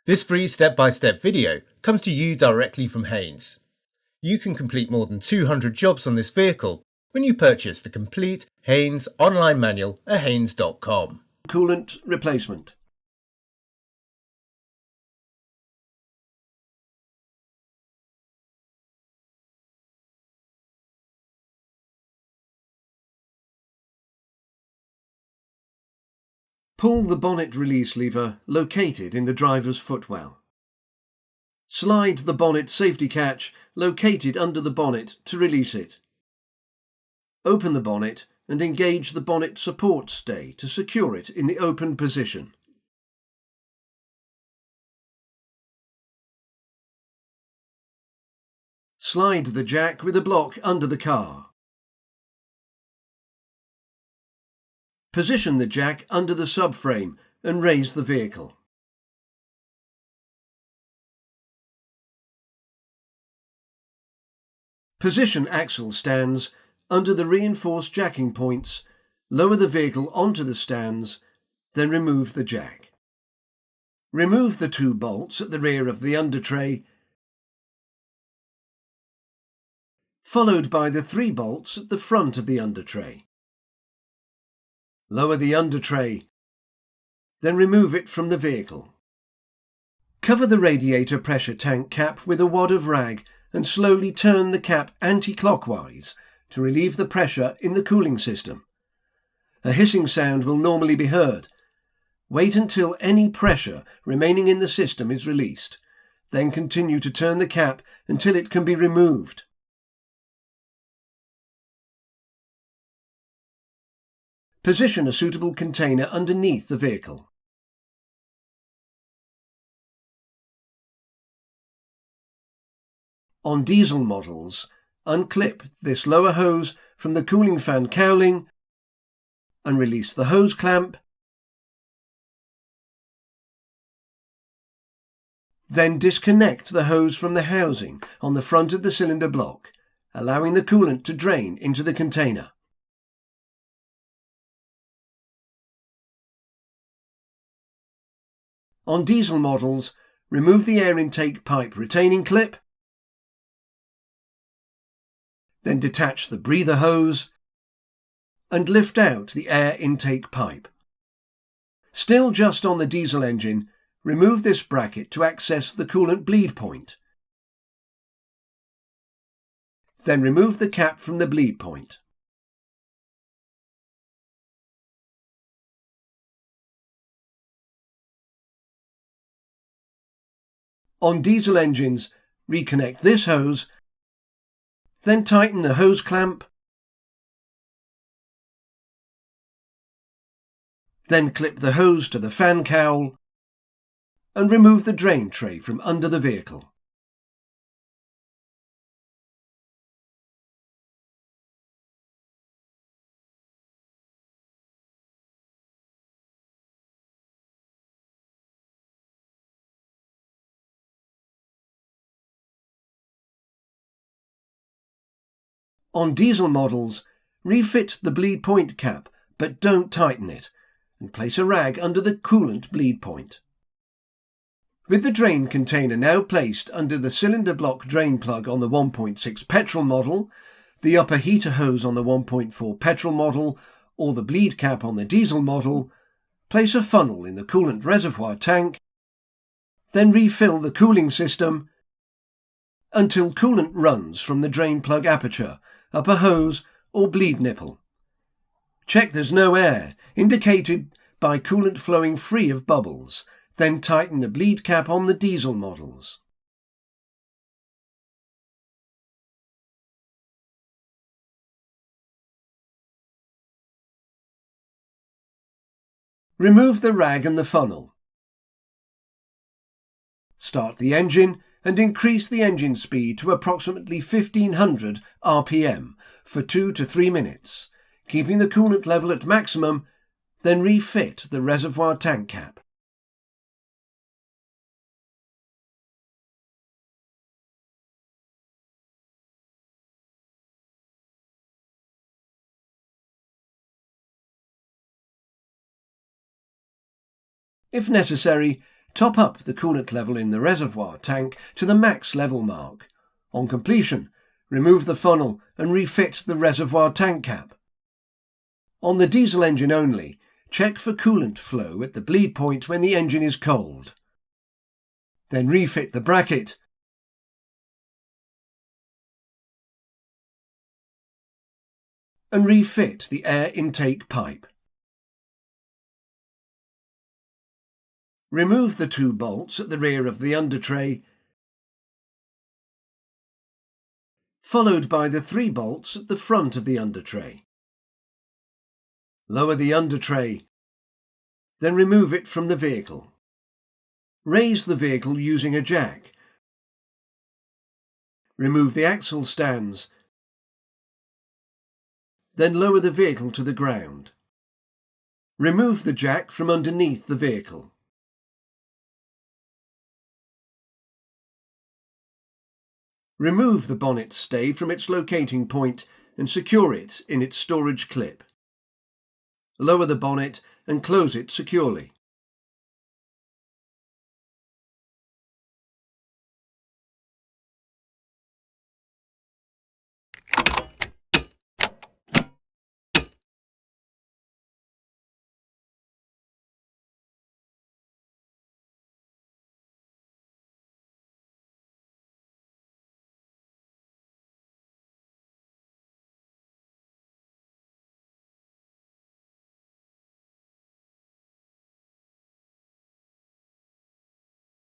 This free step-by-step video comes to you directly from Haynes. You can complete more than 200 jobs on this vehicle when you purchase the complete Haynes online manual at haynes.com. Coolant replacement. Pull the bonnet release lever located in the driver's footwell. Slide the bonnet safety catch located under the bonnet to release it. Open the bonnet and engage the bonnet support stay to secure it in the open position. Slide the jack with a block under the car. Position the jack under the subframe and raise the vehicle. Position axle stands under the reinforced jacking points, lower the vehicle onto the stands, then remove the jack. Remove the 2 bolts at the rear of the under tray, followed by the 3 bolts at the front of the under tray. Lower the under tray, then remove it from the vehicle. Cover the radiator pressure tank cap with a wad of rag and slowly turn the cap anti-clockwise to relieve the pressure in the cooling system. A hissing sound will normally be heard. Wait until any pressure remaining in the system is released, then continue to turn the cap until it can be removed. Position a suitable container underneath the vehicle. On diesel models, unclip this lower hose from the cooling fan cowling and release the hose clamp. Then disconnect the hose from the housing on the front of the cylinder block, allowing the coolant to drain into the container. On diesel models, remove the air intake pipe retaining clip, then detach the breather hose and lift out the air intake pipe. Still just on the diesel engine, remove this bracket to access the coolant bleed point. Then remove the cap from the bleed point. On diesel engines, reconnect this hose, then tighten the hose clamp, then clip the hose to the fan cowl and remove the drain tray from under the vehicle. On diesel models, refit the bleed point cap, but don't tighten it, and place a rag under the coolant bleed point. With the drain container now placed under the cylinder block drain plug on the 1.6 petrol model, the upper heater hose on the 1.4 petrol model, or the bleed cap on the diesel model, place a funnel in the coolant reservoir tank, then refill the cooling system until coolant runs from the drain plug aperture, upper hose or bleed nipple. Check there's no air, indicated by coolant flowing free of bubbles, then tighten the bleed cap on the diesel models. Remove the rag and the funnel. Start the engine and increase the engine speed to approximately 1500 RPM for 2 to 3 minutes, keeping the coolant level at maximum, then refit the reservoir tank cap. If necessary, Top up the coolant level in the reservoir tank to the max level mark. On completion, remove the funnel and refit the reservoir tank cap. On the diesel engine only, check for coolant flow at the bleed point when the engine is cold. Then refit the bracket and refit the air intake pipe. Remove the 2 bolts at the rear of the undertray, followed by the 3 bolts at the front of the undertray. Lower the undertray, then remove it from the vehicle. Raise the vehicle using a jack. Remove the axle stands, then lower the vehicle to the ground. Remove the jack from underneath the vehicle. Remove the bonnet stay from its locating point and secure it in its storage clip. Lower the bonnet and close it securely.